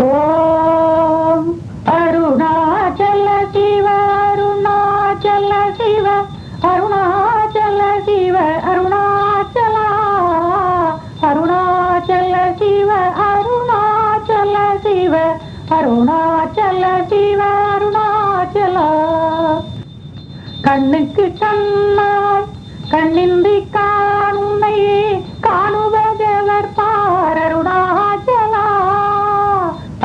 Om Arunachala Shiva, Arunachala Shiva, Arunachala Shiva, Arunachala, Arunachala Shiva, Arunachala Shiva, Arunachala Shiva, Arunachala. கண்ணுக்கு கண்ணாய் கண்ணின்றி காணுன்னை காணுவ devarpā Arunachala.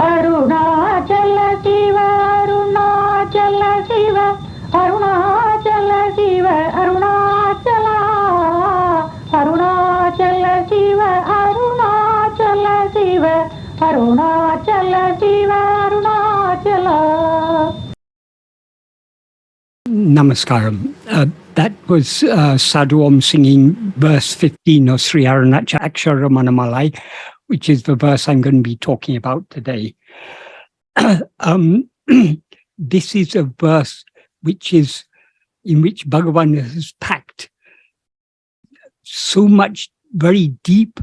Arunachala Shiva, Arunachala Shiva, Arunachala Shiva, Arunachala, Arunachala Shiva, Arunachala Shiva, Arunachala Shiva, Arunachala. Namaskaram. That was Sadhu Om singing verse 15 of Śrī Aruṇācala Akṣaramaṇamālai, which is the verse I'm going to be talking about today. This is a verse in which Bhagavan has packed so much very deep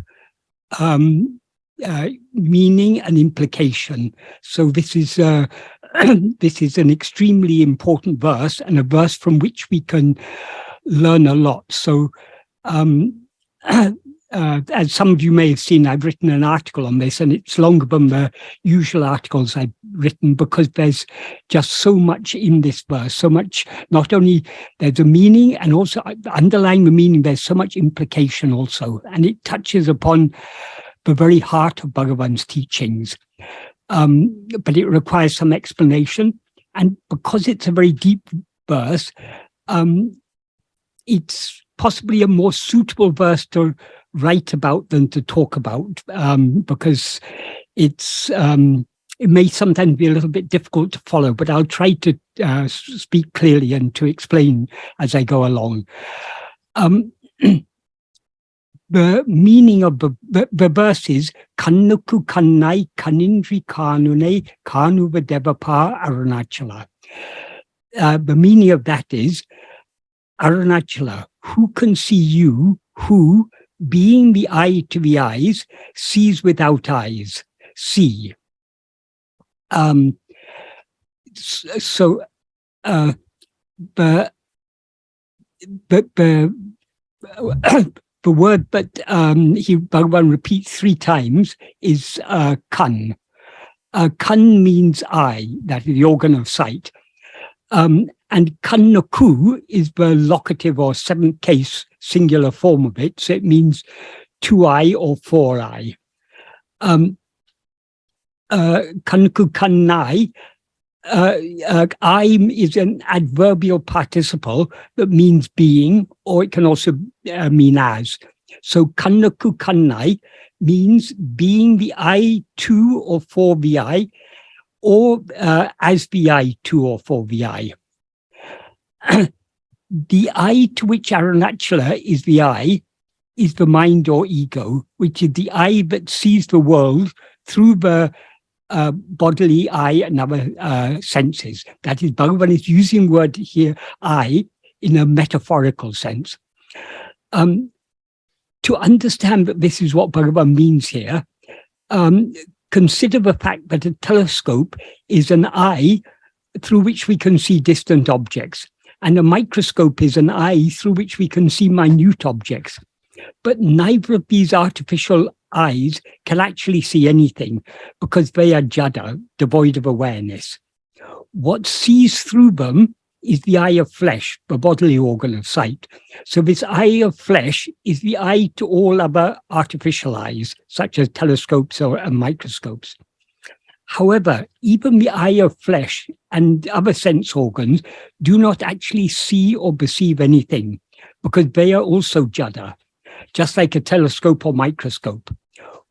meaning and implication. So this is this is an extremely important verse, and a verse from which we can learn a lot. So as some of you may have seen, I've written an article on this, and it's longer than the usual articles I've written because there's just so much in this verse, so much, not only there's a meaning, and also underlying the meaning, there's so much implication also, and it touches upon the very heart of Bhagavan's teachings. But it requires some explanation, and because it's a very deep verse, it's possibly a more suitable verse to write about than to talk about, because it may sometimes be a little bit difficult to follow, but I'll try to speak clearly and to explain as I go along. The meaning of the verse is kaṇṇukku, kaṇṇāyk, kaṇiṉṭṛi, kāṇuṇaik, kāṇuva, devarpā, Arunachala. The meaning of that is, Arunachala, who can see you, who, being the eye to the eyes, sees without eyes, see. The word that Bhagavan repeats 3 times is kaṇ. Kaṇ means eye, that is the organ of sight. And kaṇṇukku is the locative or 7th case singular form of it, so it means 2-eye or 4-eye. Kaṇukku, kaṇṇāyk, I is an adverbial participle that means being, or it can also mean as. So kaṇṇukku, kaṇṇāyk means being the eye to or for the eye, or as the eye to or for the eye. The eye to which Arunachala is the eye is the mind or ego, which is the eye that sees the world through the bodily eye and other senses. That is, Bhagavan is using the word here, eye, in a metaphorical sense. To understand that this is what Bhagavan means here, consider the fact that a telescope is an eye through which we can see distant objects, and a microscope is an eye through which we can see minute objects. But neither of these artificial eyes can actually see anything because they are jada, devoid of awareness. What sees through them is the eye of flesh, the bodily organ of sight. So this eye of flesh is the eye to all other artificial eyes, such as telescopes or microscopes. However, even the eye of flesh and other sense organs do not actually see or perceive anything because they are also jada, just like a telescope or microscope.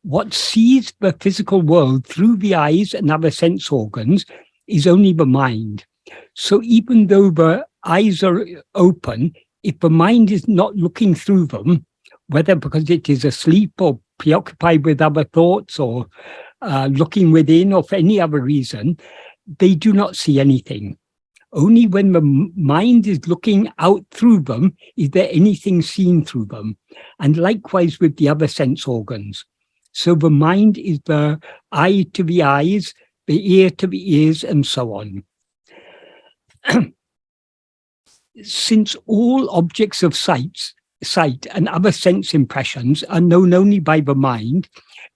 What sees the physical world through the eyes and other sense organs is only the mind. So even though the eyes are open, if the mind is not looking through them, whether because it is asleep or preoccupied with other thoughts or looking within or for any other reason, they do not see anything. Only when the mind is looking out through them is there anything seen through them. And likewise with the other sense organs. So the mind is the eye to the eyes, the ear to the ears, and so on. Since all objects of sight and other sense impressions are known only by the mind,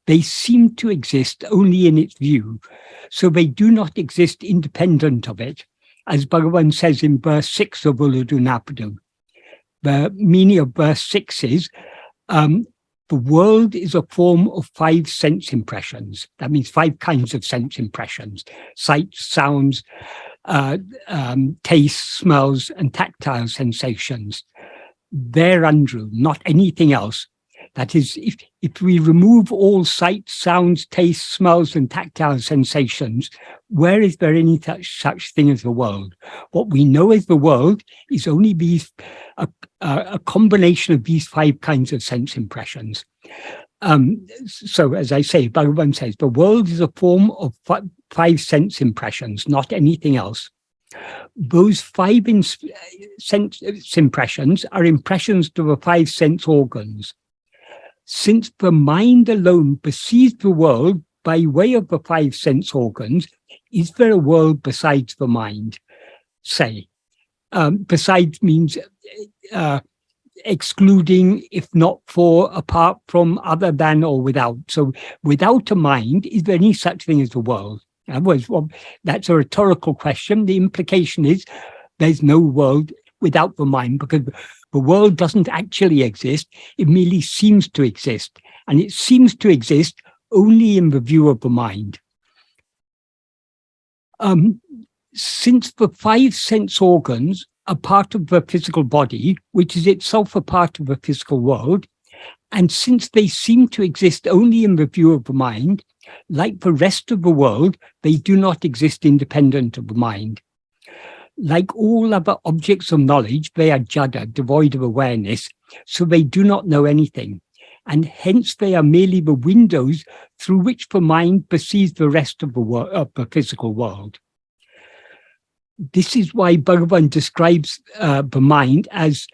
they seem to exist only in its view, so they do not exist independent of it, as Bhagavan says in verse 6 of Ulladu. The meaning of verse 6 is, the world is a form of 5 sense impressions. That means 5 kinds of sense impressions: sight, sounds, taste, smells, and tactile sensations. They're untrue, not anything else. That is, if we remove all sight, sounds, taste, smells, and tactile sensations, where is there any such thing as the world? What we know as the world is only a combination of these 5 kinds of sense impressions. So, as I say, Bhagavan says, the world is a form of 5 sense impressions, not anything else. Those 5 sense impressions are impressions to the 5 sense organs. Since the mind alone perceives the world by way of the 5 sense organs, is there a world besides the mind? Say, besides means excluding, if not for, apart from, other than, or without. So without a mind, is there any such thing as the world? In other words, well, that's a rhetorical question. The implication is there's no world without the mind, because the world doesn't actually exist. It merely seems to exist, and it seems to exist only in the view of the mind. Since the 5 sense organs are part of the physical body, which is itself a part of the physical world, and since they seem to exist only in the view of the mind, like the rest of the world, they do not exist independent of the mind. Like all other objects of knowledge, they are jada, devoid of awareness, so they do not know anything, and hence they are merely the windows through which the mind perceives the rest of the physical world. This is why Bhagavan describes the mind as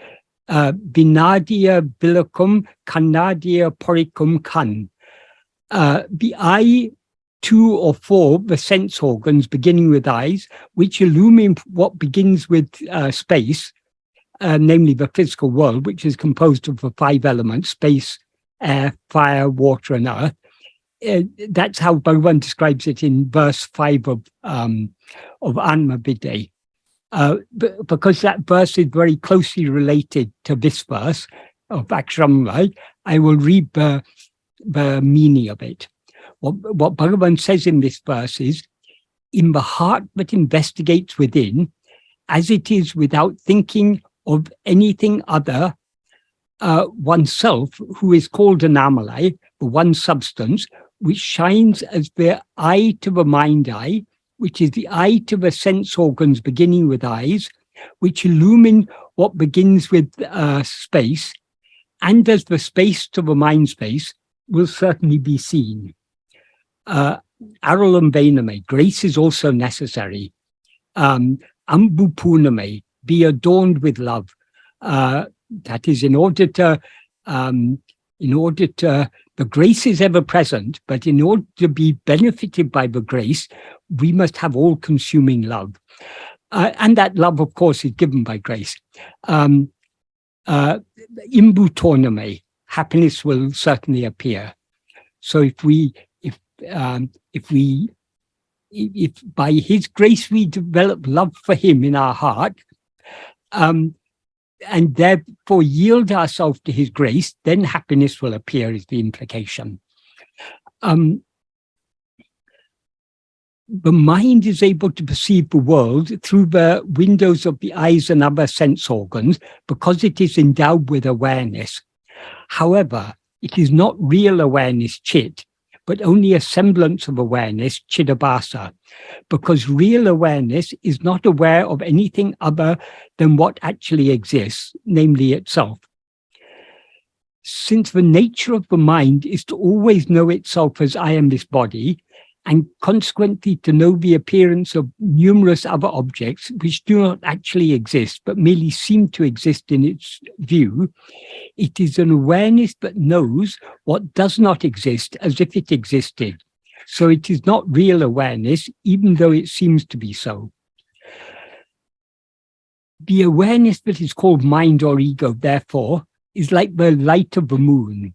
Vinadiya Bilakum Kannadiya Porikum Kan. The eye, 2 or 4, the sense organs beginning with eyes, which illumine what begins with space, namely the physical world, which is composed of the 5 elements: space, air, fire, water, and earth. That's how Bhagavan describes it in verse 5 of Atma-vichara. Because that verse is very closely related to this verse of Akṣaramaṇamālai, I will read the meaning of it. What Bhagavan says in this verse is, in the heart that investigates within, as it is without thinking of anything other, oneself, who is called Aruṇācalā, the one substance, which shines as the eye to the mind eye, which is the eye to the sense organs beginning with eyes, which illumine what begins with space, and as the space to the mind space, will certainly be seen. Aruṇācalā, grace is also necessary. Ambupurname, be adorned with love. That is, in order to, the grace is ever present, but in order to be benefited by the grace, we must have all-consuming love. And that love, of course, is given by grace. Imbutorname, happiness will certainly appear. So if by his grace we develop love for him in our heart, and therefore yield ourselves to his grace, then happiness will appear, is the implication. The mind is able to perceive the world through the windows of the eyes and other sense organs because it is endowed with awareness. However, it is not real awareness, chit, but only a semblance of awareness, chidabhasa, because real awareness is not aware of anything other than what actually exists, namely itself. Since the nature of the mind is to always know itself as I am this body, and consequently to know the appearance of numerous other objects which do not actually exist, but merely seem to exist in its view. It is an awareness that knows what does not exist as if it existed. So it is not real awareness, even though it seems to be so. The awareness that is called mind or ego, therefore, is like the light of the moon.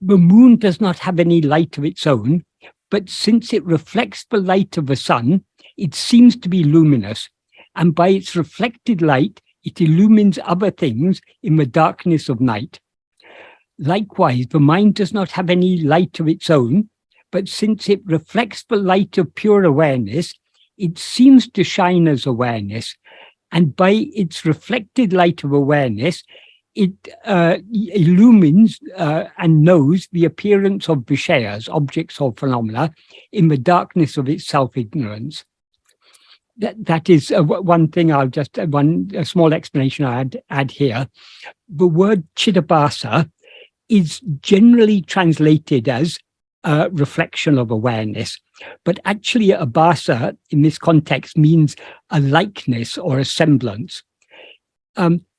The moon does not have any light of its own, but since it reflects the light of the sun, it seems to be luminous, and by its reflected light, it illumines other things in the darkness of night. Likewise, the mind does not have any light of its own, but since it reflects the light of pure awareness, it seems to shine as awareness, and by its reflected light of awareness, it illumines and knows the appearance of vishayas, objects or phenomena, in the darkness of its self-ignorance. That is one thing. I'll just a small explanation I add here. The word chidabhasa is generally translated as reflection of awareness, but actually a bhasa in this context means a likeness or a semblance.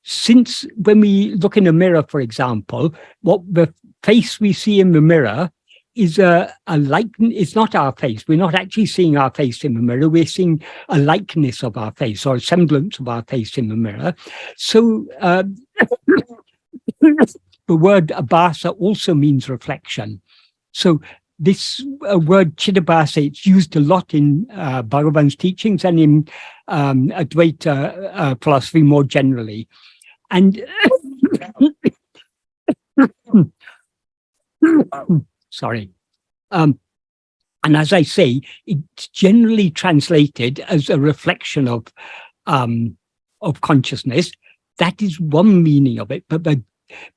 Since when we look in a mirror, for example, what the face we see in the mirror is a likeness. It's not our face. We're not actually seeing our face in the mirror. We're seeing a likeness of our face or a semblance of our face in the mirror. So the word abhasa also means reflection. So this word chidabhasa, it's used a lot in Bhagavan's teachings and in Advaita philosophy more generally. And sorry. And as I say, it's generally translated as a reflection of consciousness. That is one meaning of it, but the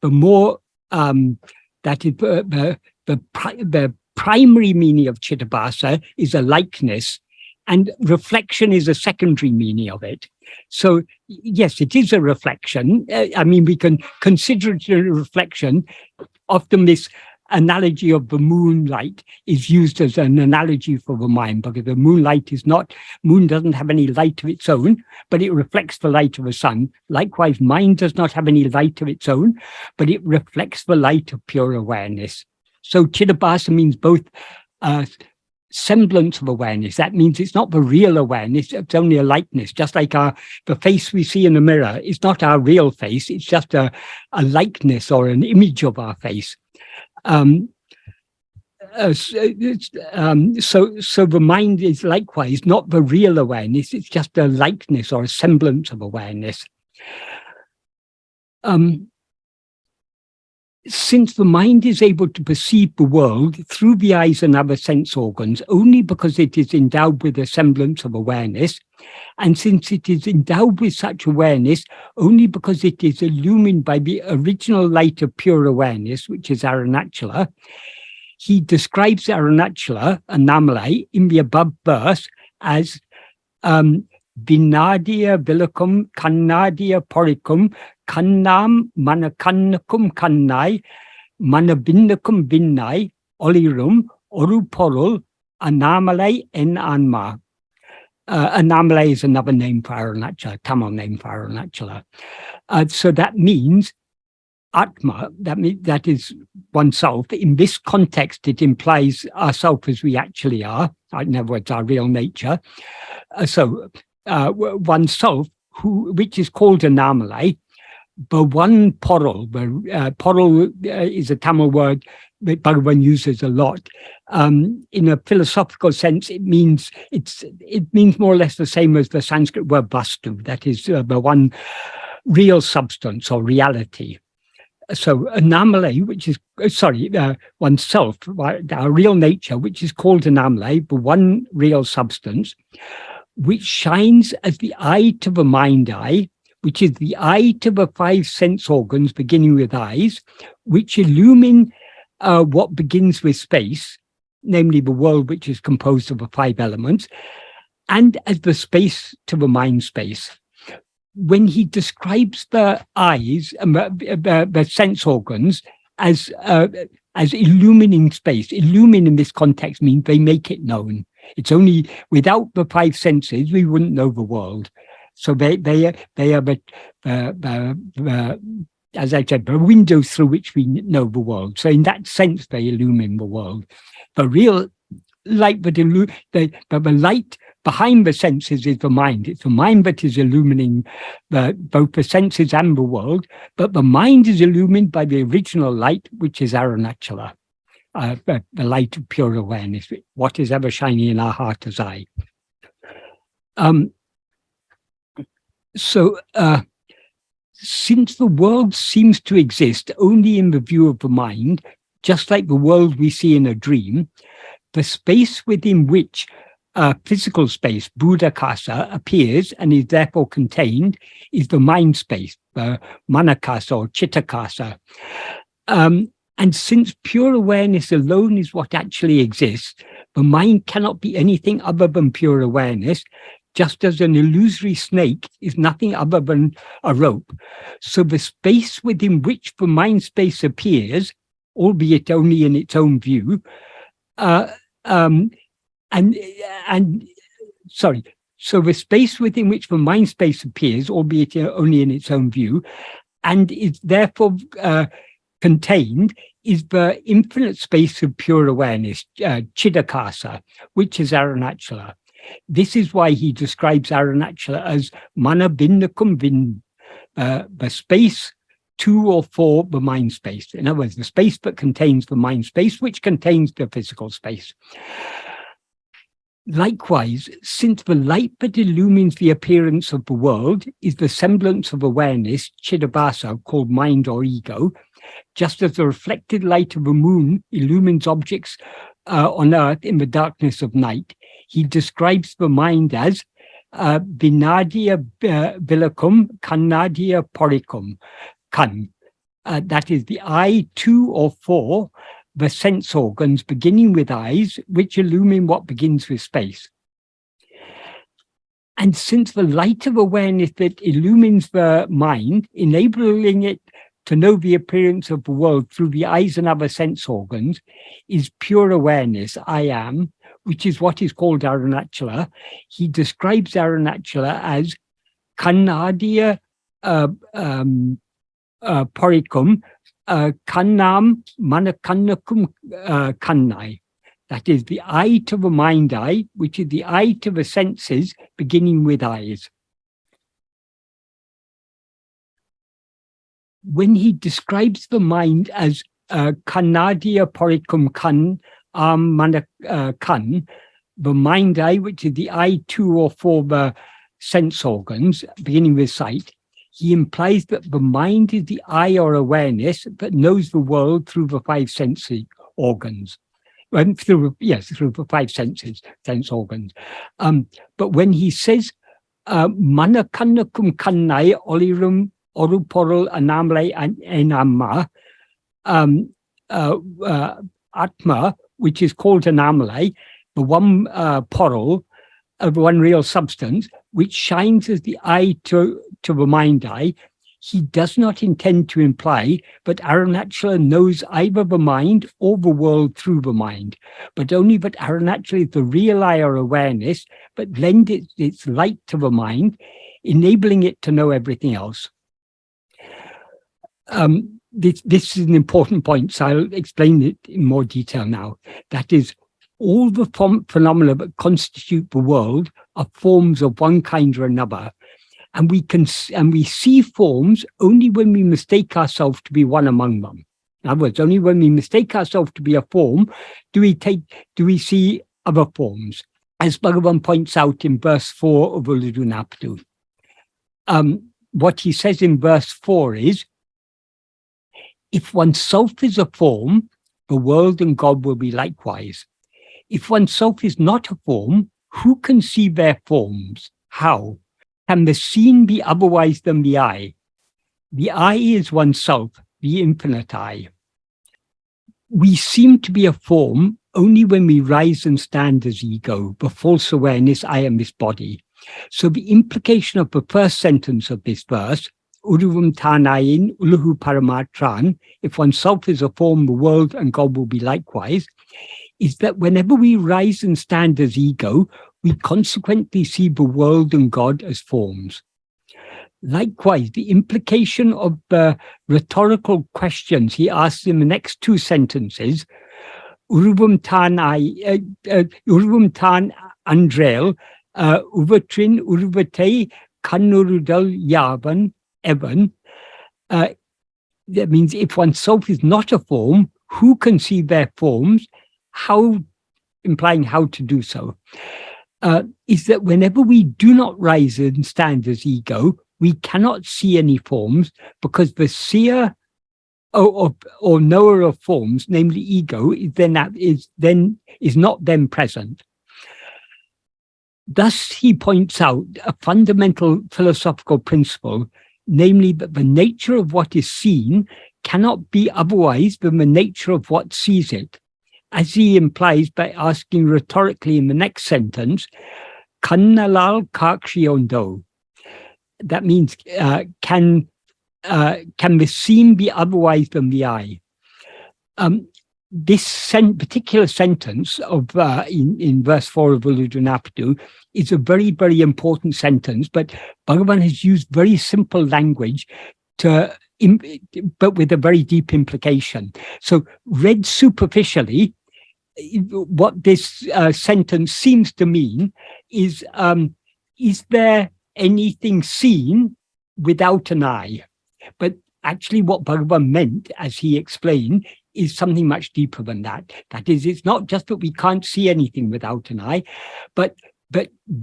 more that is the primary meaning of chidabhasa is a likeness, and reflection is a secondary meaning of it. So yes, it is a reflection. I mean, we can consider it a reflection. Often this analogy of the moonlight is used as an analogy for the mind, because the moon doesn't have any light of its own, but it reflects the light of the sun. Likewise, mind does not have any light of its own, but it reflects the light of pure awareness. So chidabhasa means both semblance of awareness. That means it's not the real awareness, it's only a likeness. Just like the face we see in the mirror is not our real face, it's just a likeness or an image of our face. So the mind is likewise not the real awareness, it's just a likeness or a semblance of awareness. Since the mind is able to perceive the world through the eyes and other sense organs only because it is endowed with a semblance of awareness, and since it is endowed with such awareness only because it is illumined by the original light of pure awareness, which is Arunachala, he describes Arunachala, Akṣaramaṇamālai, in the above verse as Vinādya Vilakum Kannādya Porikum Kannām Mana kaṇṇukkum kaṇṇāyk Mana Binnakum Vinnai Olirum Oru Porul Akṣaramaṇamālai en Anma. Akṣaramaṇamālai is another name for Arunachala, Tamil name for Arunachala. So that means Atma, that is oneself. In this context, it implies ourself as we actually are, in other words, our real nature. Oneself, which is called Akṣaramaṇamālai, but one porul, porul is a Tamil word that Bhagavan uses a lot. In a philosophical sense, it means more or less the same as the Sanskrit word vastu, that is the one real substance or reality. So Akṣaramaṇamālai, which is, oneself, our real nature, which is called Akṣaramaṇamālai, the one real substance, which shines as the eye to the mind eye, which is the eye to the five sense organs beginning with eyes, which illumine what begins with space, namely the world which is composed of the five elements, and as the space to the mind space. When he describes the eyes and the sense organs as illumining space. Illumine in this context means they make it known. It's only without the five senses we wouldn't know the world. So they are as I said, the windows through which we know the world. So in that sense, they illumine the world. The real light, the light behind the senses is the mind. It's the mind that is illumining both the senses and the world. But the mind is illumined by the original light, which is Arunachala, the light of pure awareness, what is ever shining in our heart as I. Since the world seems to exist only in the view of the mind, just like the world we see in a dream, the space within which physical space, Buddhakasa, appears and is therefore contained is the mind space, Manakasa or Chittakasa. And since pure awareness alone is what actually exists, the mind cannot be anything other than pure awareness, just as an illusory snake is nothing other than a rope. So the space within which the mind space appears, albeit only in its own view, so the space within which the mind space appears, albeit only in its own view, and is therefore contained, is the infinite space of pure awareness, Chiddakasa, which is Arunachala. This is why he describes Arunachala as mana binnakum vin, the space to or for the mind space. In other words, the space that contains the mind space, which contains the physical space. Likewise, since the light that illumines the appearance of the world is the semblance of awareness, Chiddabhasa, called mind or ego, just as the reflected light of the moon illumines objects on earth in the darkness of night, he describes the mind as Vinadya Vilakum Kannadya Porikum Kan. That is the eye, two or four, the sense organs beginning with eyes, which illumine what begins with space. And since the light of awareness that illumines the mind, enabling it to know the appearance of the world through the eyes and other sense organs, is pure awareness, I am, which is what is called Arunachala, he describes Arunachala as Kannadya Porikum Kannam Manakannukkum Kaṇṇai. That is the eye to the mind eye, which is the eye to the senses, beginning with eyes. When he describes the mind as Kannadya Porikum Kan Kan, the mind eye, which is the eye to or for the sense organs, beginning with sight, he implies that the mind is the eye or awareness that knows the world through the five sensory organs. Through the five senses, sense organs. But when he says Mana Kaṇnukkum Kaṇṇai Olirum Oruporul Anomalai Enamma, Atma, which is called Anomalai, the one porul, one real substance, which shines as the eye to the mind eye, he does not intend to imply that Arunachala knows either the mind or the world through the mind, but only that Arunachala is the real eye or awareness, but lends its light to the mind, enabling it to know everything else. This is an important point, so I'll explain it in more detail now. That is, all the phenomena that constitute the world are forms of one kind or another, and we see forms only when we mistake ourselves to be one among them. In other words, only when we mistake ourselves to be a form do we see other forms, as Bhagavan points out in verse 4 of Ulladu. What he says in verse 4 is, if oneself is a form, the world and God will be likewise. If oneself is not a form, who can see their forms? How? Can the seen be otherwise than the eye? The eye is oneself, the infinite eye. We seem to be a form only when we rise and stand as ego, the false awareness, I am this body. So the implication of the first sentence of this verse, uruvum tānayin uluhu paramatran, if oneself is a form, the world and God will be likewise, is that whenever we rise and stand as ego, we consequently see the world and God as forms. Likewise, the implication of the rhetorical questions he asks in the next two sentences, uruvum tān andrel, uvatrin uruvate kaṇurudal yavan evan. That means if oneself is not a form, who can see their forms? How, implying how to do so, is that whenever we do not rise and stand as ego, we cannot see any forms, because the seer or knower of forms, namely ego, is not then present. Thus, he points out a fundamental philosophical principle, namely that the nature of what is seen cannot be otherwise than the nature of what sees it, as he implies by asking rhetorically in the next sentence, kaṇṇalal kākṣiyondo. That means, can the seen be otherwise than the eye? This particular sentence of in verse 4 of Uludunapadu is a very, very important sentence, but Bhagavan has used very simple language but with a very deep implication. So read superficially, what this sentence seems to mean is there anything seen without an eye? But actually what Bhagavan meant, as he explained, is something much deeper than that. That is, it's not just that we can't see anything without an eye, but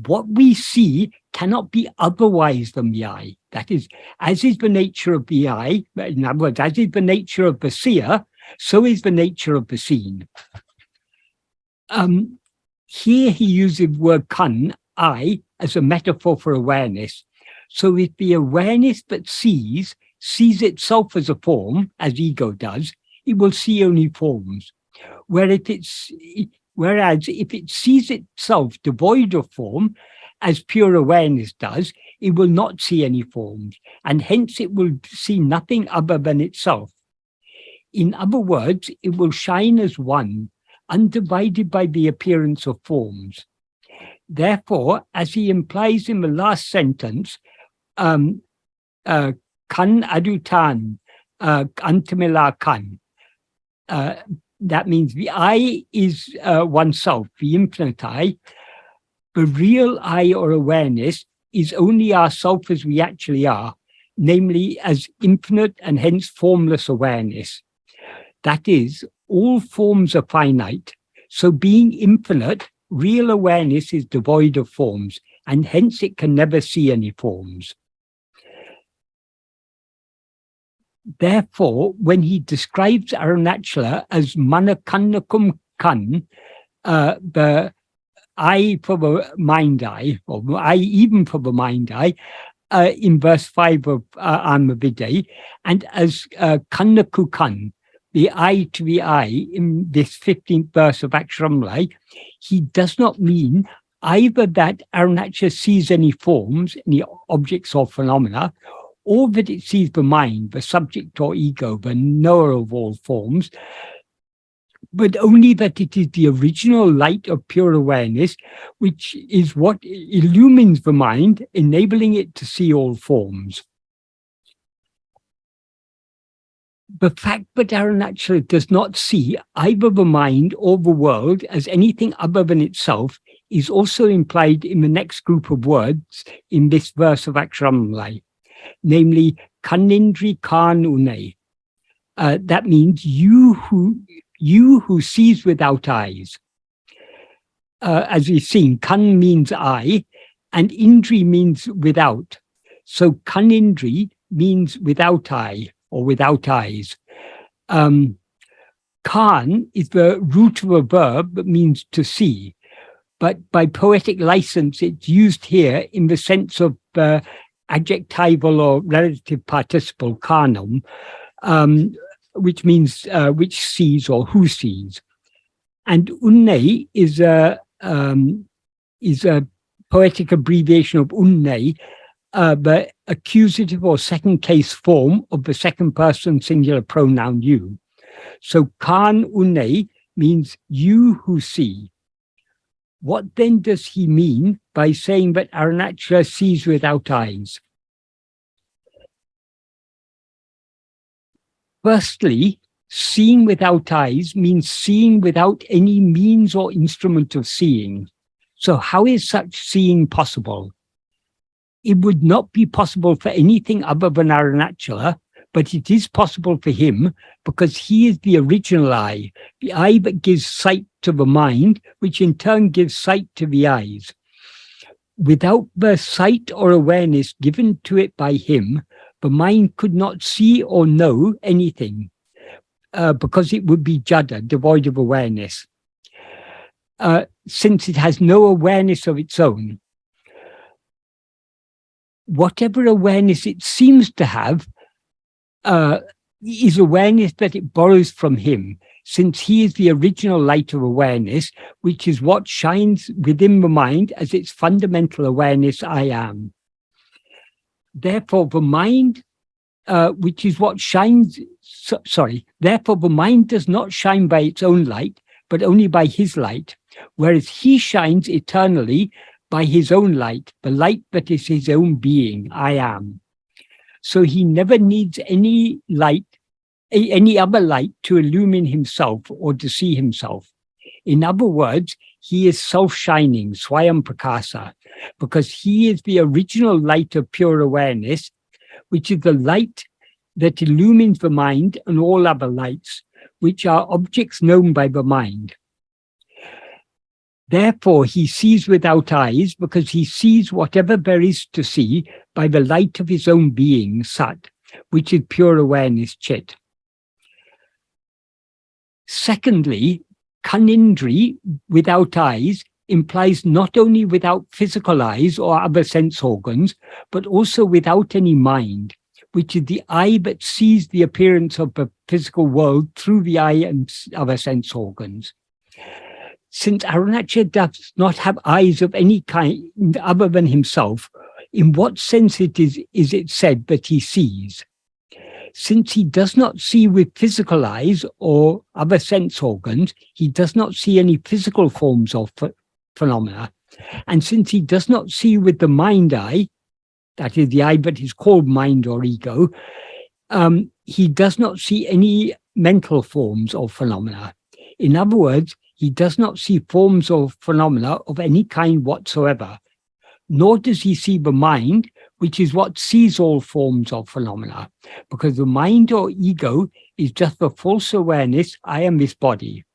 what we see cannot be otherwise than the eye. That is, as is the nature of the eye, in other words, as is the nature of the seer, so is the nature of the seen. Here he uses the word kaṇ, eye, as a metaphor for awareness. So if the awareness that sees itself as a form, as ego does, it will see only forms. Whereas if it sees itself devoid of form, as pure awareness does, it will not see any forms, and hence it will see nothing other than itself. In other words, it will shine as one, undivided by the appearance of forms. Therefore, as he implies in the last sentence, kan adutan antamila kan. That means the I is oneself, the infinite I. The real I or awareness is only ourself as we actually are, namely as infinite and hence formless awareness. That is, all forms are finite. So being infinite, real awareness is devoid of forms, and hence it can never see any forms. Therefore, when he describes Arunachala as mana kaṇṇukkum kan, the eye for the mind eye, or eye even for the mind eye, in verse 5 of Atma-vichara, and as kaṇṇukku kan, the eye to the eye, in this 15th verse of Akṣaramaṇamālai, he does not mean either that Arunachala sees any forms, any objects or phenomena, or that it sees the mind, the subject or ego, the knower of all forms, but only that it is the original light of pure awareness, which is what illumines the mind, enabling it to see all forms. The fact that Arunachala does not see either the mind or the world as anything other than itself is also implied in the next group of words in this verse of Akṣaramaṇamālai, namely kaṇṇiṉṭṛi uṉai. That means you who sees without eyes. As we've seen, kan means eye, and iṉṭṛi means without. So kaṇṇiṉṭṛi means without eye, or without eyes. Kan is the root of a verb that means to see, but by poetic license, it's used here in the sense of adjectival or relative participle, kāṇum, which means which sees or who sees. And uṉai is a poetic abbreviation of uṉai, the accusative or second case form of the second person singular pronoun you. So kāṇuṇaik means you who see. What then does he mean by saying that Arunachala sees without eyes? Firstly, seeing without eyes means seeing without any means or instrument of seeing. So how is such seeing possible? It would not be possible for anything other than Arunachala, but it is possible for him because he is the original eye, the eye that gives sight to the mind, which in turn gives sight to the eyes. Without the sight or awareness given to it by him, the mind could not see or know anything, because it would be jada, devoid of awareness, since it has no awareness of its own. Whatever awareness it seems to have is awareness that it borrows from him, since he is the original light of awareness, which is what shines within the mind as its fundamental awareness, I am. Therefore, the mind, which is what shines, therefore the mind does not shine by its own light, but only by his light, whereas he shines eternally by his own light, the light that is his own being, I am. So he never needs any light, any other light to illumine himself or to see himself. In other words, he is self-shining, swayam prakasa, because he is the original light of pure awareness, which is the light that illumines the mind and all other lights, which are objects known by the mind. Therefore, he sees without eyes because he sees whatever there is to see by the light of his own being, Sat, which is pure awareness, Chit. Secondly, kaṇiṉṭṛi, without eyes, implies not only without physical eyes or other sense organs, but also without any mind, which is the eye that sees the appearance of the physical world through the eye and other sense organs. Since Arunachala does not have eyes of any kind other than himself, in what sense is it said that he sees? Since he does not see with physical eyes or other sense organs, he does not see any physical forms of phenomena. And since he does not see with the mind eye, that is the eye that is called mind or ego, he does not see any mental forms of phenomena. In other words, he does not see forms of phenomena of any kind whatsoever, nor does he see the mind, which is what sees all forms of phenomena, because the mind or ego is just the false awareness, I am this body,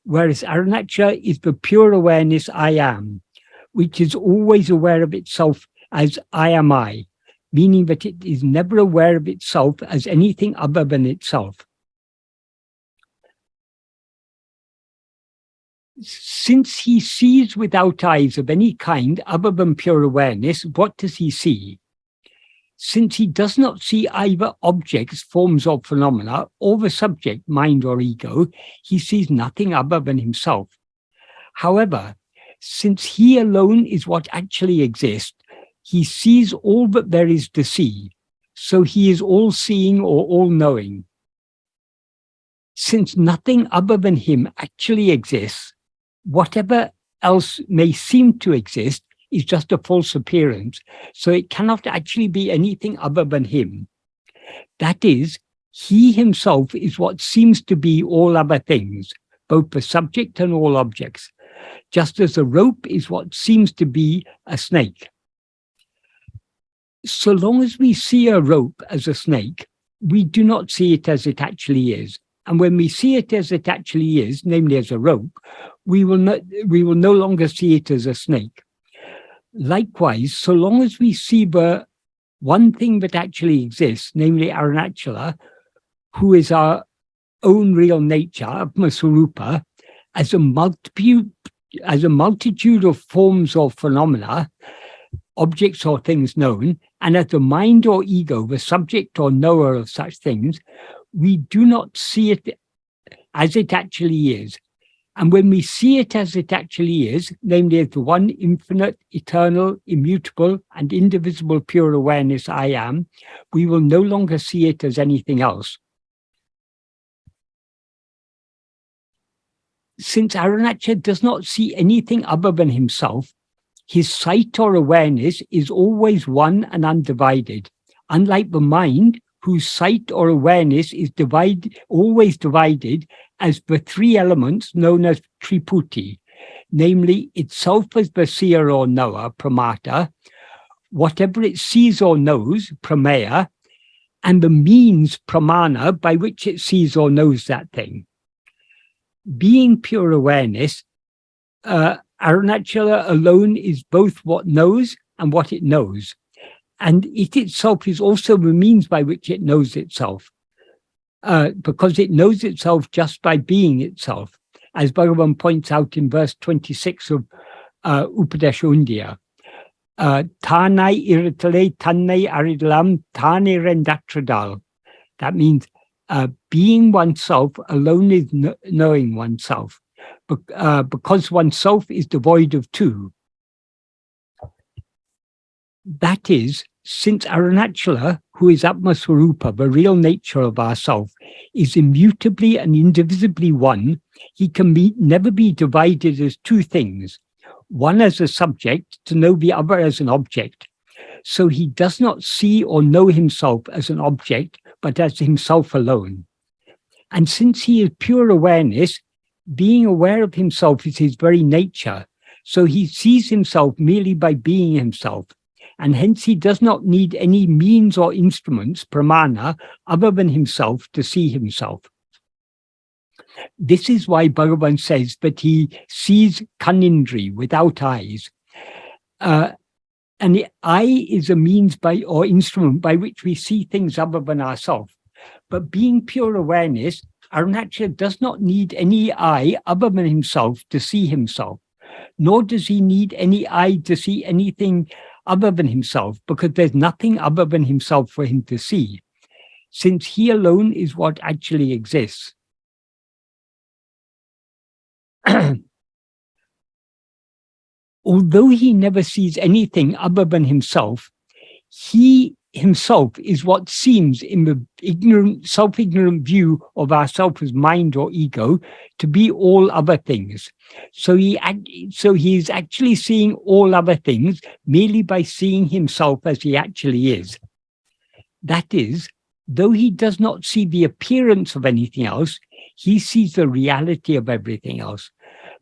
whereas Arunachala is the pure awareness, I am, which is always aware of itself as I am I, meaning that it is never aware of itself as anything other than itself. Since he sees without eyes of any kind other than pure awareness, what does he see? Since he does not see either objects, forms of phenomena, or the subject, mind or ego, he sees nothing other than himself. However, since he alone is what actually exists, he sees all that there is to see, so he is all-seeing or all-knowing. Since nothing other than him actually exists, whatever else may seem to exist is just a false appearance, so it cannot actually be anything other than him. That is, he himself is what seems to be all other things, both the subject and all objects, just as a rope is what seems to be a snake. So long as we see a rope as a snake, we do not see it as it actually is. And when we see it as it actually is, namely as a rope, we will no longer see it as a snake. Likewise, so long as we see the one thing that actually exists, namely Arunachala, who is our own real nature, Atma-vichara, as a multitude of forms of phenomena, objects or things known, and as the mind or ego, the subject or knower of such things, we do not see it as it actually is. And when we see it as it actually is, namely as the one infinite, eternal, immutable, and indivisible pure awareness I am, we will no longer see it as anything else. Since Arunachala does not see anything other than himself, his sight or awareness is always one and undivided, unlike the mind, whose sight or awareness is always divided as the three elements known as triputi, namely itself as the seer or knower, pramata, whatever it sees or knows, prameya, and the means, pramana, by which it sees or knows that thing. Being pure awareness, Arunachala alone is both what knows and what it knows. And it itself is also the means by which it knows itself, because it knows itself just by being itself, as Bhagavan points out in verse 26 of Upadesha Tānai iritale tannai aridalam tāne rendatradal. That means being oneself alone is knowing oneself, because oneself is devoid of two. That is, since Arunachala, who is Atma-swarupa, the real nature of ourself, is immutably and indivisibly one, he can never be divided as two things, one as a subject to know the other as an object. So he does not see or know himself as an object, but as himself alone. And since he is pure awareness, being aware of himself is his very nature. So he sees himself merely by being himself. And hence he does not need any means or instruments, pramana, other than himself to see himself. This is why Bhagavan says that he sees kaṇṇiṉṭṛi, without eyes. And the eye is a means or instrument by which we see things other than ourselves. But being pure awareness, Arunachala does not need any eye other than himself to see himself, nor does he need any eye to see anything other than himself, because there's nothing other than himself for him to see, since he alone is what actually exists. Although he never sees anything other than himself, he himself is what seems in the self-ignorant view of ourself as mind or ego to be all other things. So he is actually seeing all other things merely by seeing himself as he actually is. That is, though he does not see the appearance of anything else, he sees the reality of everything else,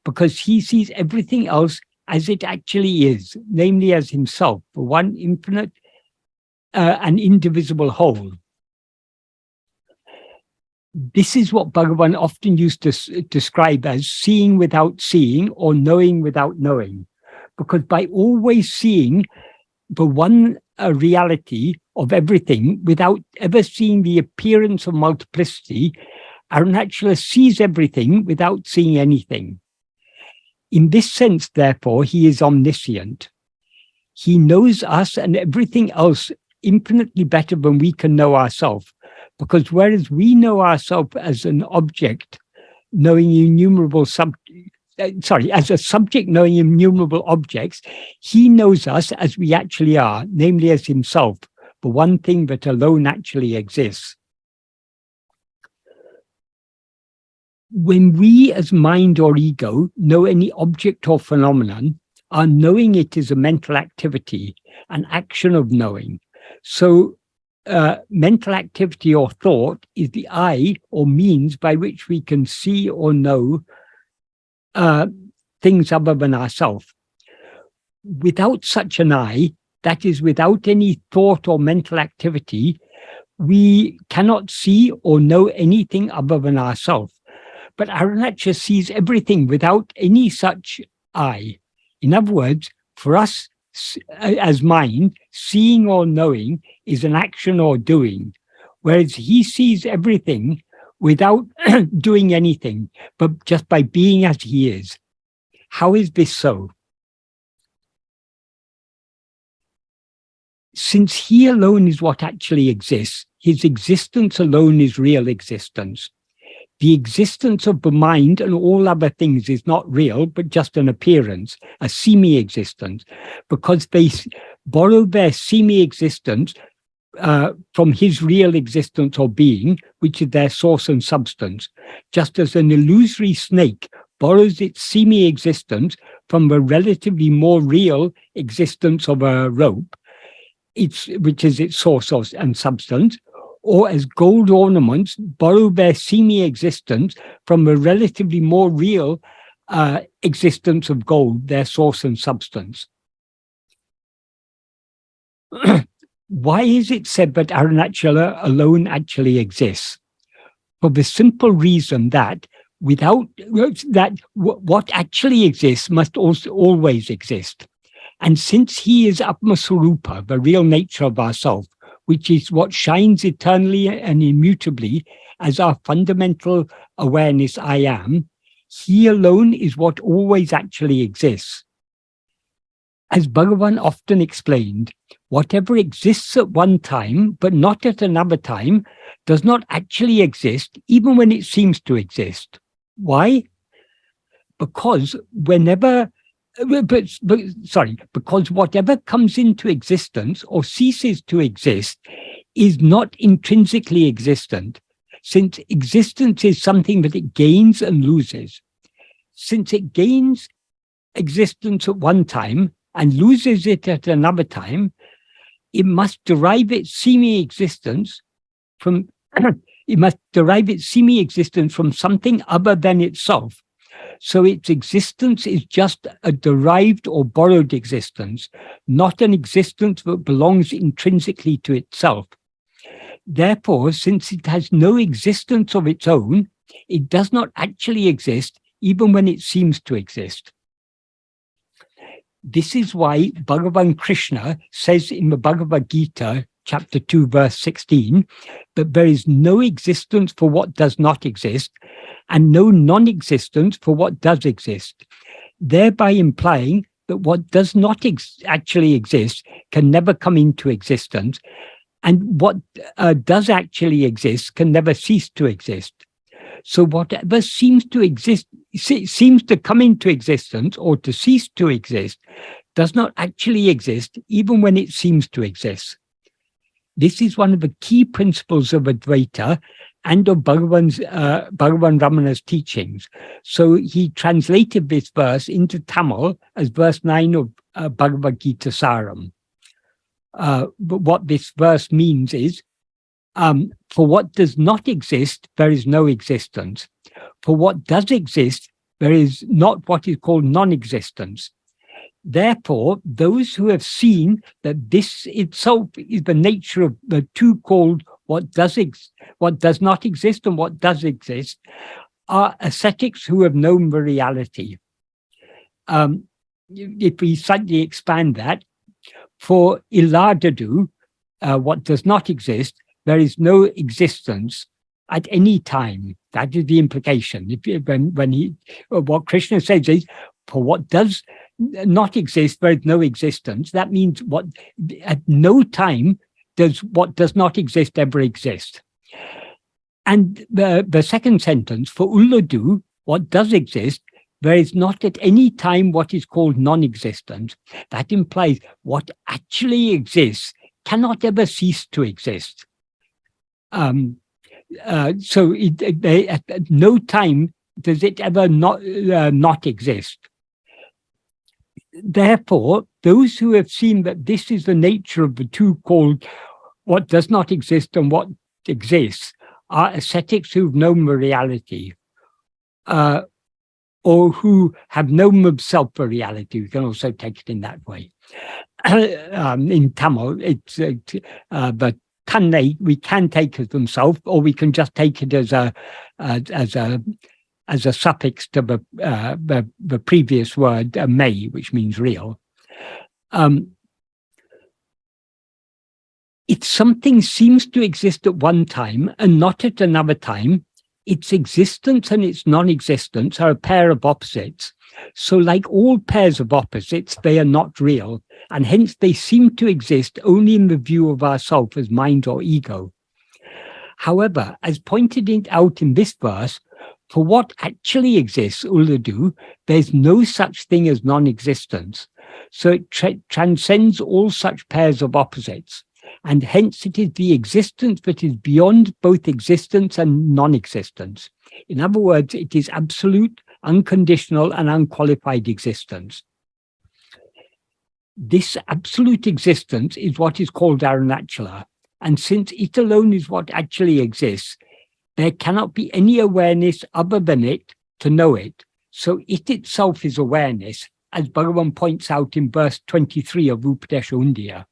because he sees everything else as it actually is, namely as himself, the one infinite and indivisible whole. This is what Bhagavan often used to describe as seeing without seeing, or knowing without knowing, because by always seeing the one reality of everything without ever seeing the appearance of multiplicity, Arunachala sees everything without seeing anything. In this sense, therefore, he is omniscient. He knows us and everything else infinitely better than we can know ourselves, because whereas we know ourselves as an object knowing innumerable as a subject knowing innumerable objects, he knows us as we actually are, namely as himself, the one thing that alone actually exists. When we as mind or ego know any object or phenomenon, our knowing it is a mental activity, an action of knowing. So mental activity or thought is the eye or means by which we can see or know things other than ourselves. Without such an eye, that is, without any thought or mental activity, we cannot see or know anything other than ourselves. But Arunachala sees everything without any such eye. In other words, for us as mind, seeing or knowing is an action or doing, whereas he sees everything without doing anything, but just by being as he is. How is this so? Since he alone is what actually exists, his existence alone is real existence. The existence of the mind and all other things is not real, but just an appearance, a semi-existence, because they borrow their semi-existence from his real existence or being, which is their source and substance, just as an illusory snake borrows its semi-existence from the relatively more real existence of a rope, which is its source and substance, or as gold ornaments borrow their semi-existence from the relatively more real existence of gold, their source and substance. Why is it said that Arunachala alone actually exists? For the simple reason that what actually exists must also always exist. And since he is Atma-swarupa, the real nature of ourself, which is what shines eternally and immutably as our fundamental awareness I am, he alone is what always actually exists. As Bhagavan often explained, whatever exists at one time, but not at another time, does not actually exist, even when it seems to exist. Why? Because because whatever comes into existence or ceases to exist is not intrinsically existent, since existence is something that it gains and loses. Since it gains existence at one time and loses it at another time, it must derive its semi-existence from something other than itself. So its existence is just a derived or borrowed existence, not an existence that belongs intrinsically to itself. Therefore, since it has no existence of its own, it does not actually exist, even when it seems to exist. This is why Bhagavan Krishna says in the Bhagavad Gita, chapter 2, verse 16, that there is no existence for what does not exist, and no non-existence for what does exist, thereby implying that what does not actually exist can never come into existence, and what does actually exist can never cease to exist. So whatever seems to come into existence or to cease to exist does not actually exist, even when it seems to exist. This is one of the key principles of Advaita and of Bhagavan Ramana's teachings. So he translated this verse into Tamil as verse 9 of Bhagavad Gita Saram. But what this verse means is, for what does not exist, there is no existence. For what does exist, there is not what is called non-existence. Therefore, those who have seen that this itself is the nature of the two called what does not exist and what does exist, are ascetics who have known the reality. If we slightly expand that, for Iladadu, what does not exist, there is no existence at any time. That is the implication. What Krishna says is, for what does not exist, there is no existence. That means at no time does what does not exist ever exist. And the second sentence, for Ulladu, what does exist, there is not at any time what is called non-existent. That implies what actually exists cannot ever cease to exist. So at no time does it ever not exist. Therefore, those who have seen that this is the nature of the two called what does not exist and what exists are ascetics who've known the reality, or who have known themselves the reality. We can also take it in that way. In Tamil, it's but kaṇṇayk we can take as themselves, or we can just take it as a suffix to the previous word may, which means real. If something seems to exist at one time and not at another time, its existence and its non-existence are a pair of opposites. So like all pairs of opposites, they are not real, and hence they seem to exist only in the view of ourself as mind or ego. However, as pointed out in this verse, For what actually exists, uṇadu, there's no such thing as non-existence. So it transcends all such pairs of opposites. And hence it is the existence that is beyond both existence and non-existence. In other words, it is absolute, unconditional, and unqualified existence. This absolute existence is what is called Arunachala. And since it alone is what actually exists, there cannot be any awareness other than it to know it. So it itself is awareness, as Bhagavan points out in verse 23 of Upadesha Undiyā.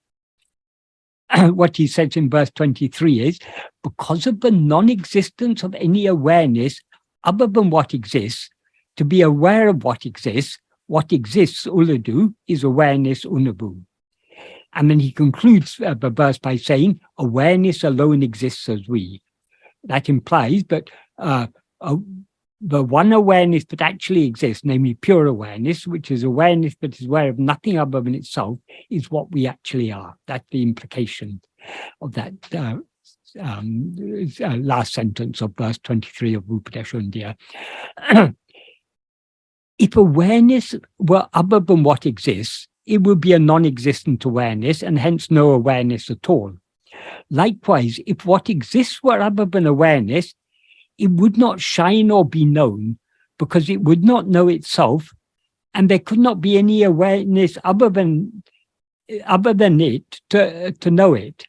What he says in verse 23 is, because of the non-existence of any awareness other than what exists, to be aware of what exists, uṇadu, is awareness uṇavu. And then he concludes the verse by saying, awareness alone exists as we. That implies that the one awareness that actually exists, namely pure awareness, which is awareness that is aware of nothing other than itself, is what we actually are. That's the implication of that last sentence of verse 23 of Upadesha Undiyā. If awareness were other than what exists, it would be a non-existent awareness and hence no awareness at all. Likewise, if what exists were other than awareness, it would not shine or be known because it would not know itself, and there could not be any awareness other than it to know it.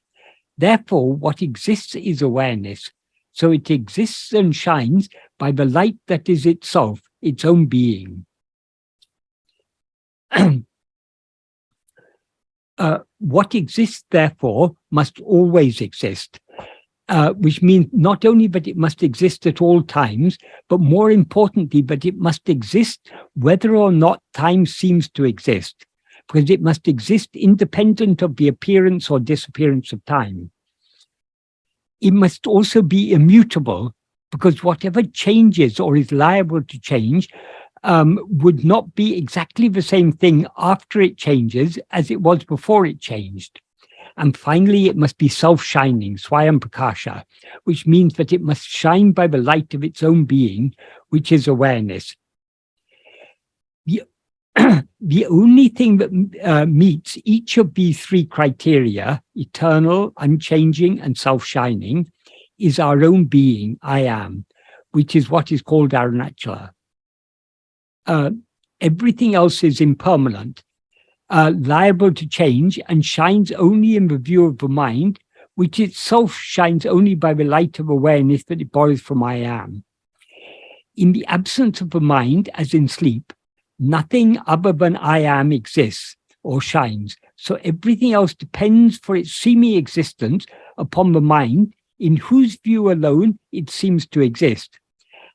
Therefore, what exists is awareness. So it exists and shines by the light that is itself, its own being. What exists, therefore, must always exist, which means not only that it must exist at all times, but more importantly, that it must exist whether or not time seems to exist, because it must exist independent of the appearance or disappearance of time. It must also be immutable, because whatever changes or is liable to change would not be exactly the same thing after it changes as it was before it changed. And finally, it must be self-shining, swayam prakasha, which means that it must shine by the light of its own being, which is awareness. The only thing that meets each of these three criteria, eternal, unchanging, and self-shining, is our own being, I am, which is what is called Arunachala. Everything else is impermanent, liable to change, and shines only in the view of the mind, which itself shines only by the light of awareness that it borrows from I am. In the absence of the mind, as in sleep, nothing other than I am exists or shines. So everything else depends for its seeming existence upon the mind, in whose view alone it seems to exist.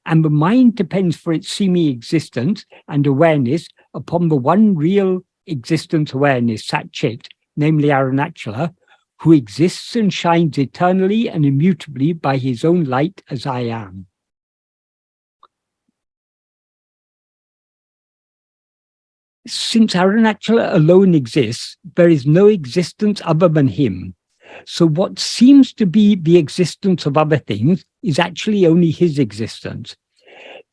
And the mind depends for its seeming existence and awareness upon the one real existence awareness, Sat-Chit, namely Arunachala, who exists and shines eternally and immutably by his own light as I am. Since Arunachala alone exists, there is no existence other than him. So what seems to be the existence of other things is actually only his existence.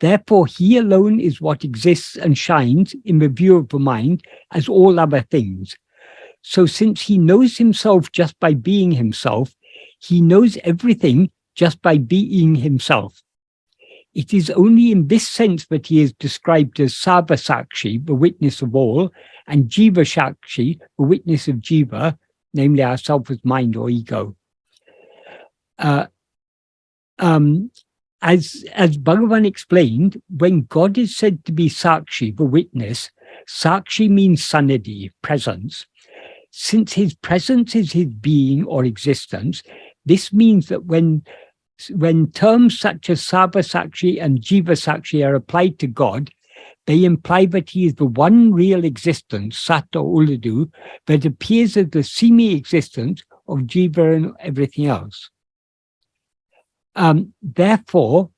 Therefore, he alone is what exists and shines in the view of the mind as all other things. So since he knows himself just by being himself, he knows everything just by being himself. It is only in this sense that he is described as Sarva Sakshi, the witness of all, and Jiva Sakshi, the witness of Jiva, namely ourself as mind or ego. As Bhagavan explained, when God is said to be Sakshi, the witness, Sakshi means Sanidhi, presence. Since his presence is his being or existence, this means that when terms such as Sarva Sakshi and Jiva Sakshi are applied to God, they imply that he is the one real existence, Sat or uṇadu, that appears as the seeming existence of Jiva and everything else. Therefore,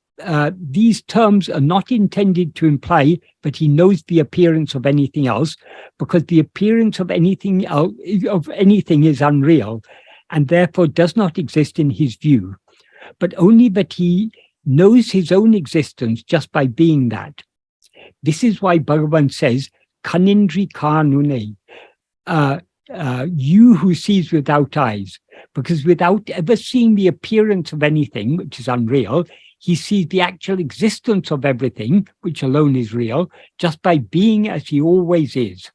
these terms are not intended to imply that he knows the appearance of anything else, because the appearance of anything is unreal, and therefore does not exist in his view, but only that he knows his own existence just by being that. This is why Bhagavan says, kaṇṇiṉṭṛi kāṇuṇaik, you who sees without eyes, because without ever seeing the appearance of anything, which is unreal, he sees the actual existence of everything, which alone is real, just by being as he always is.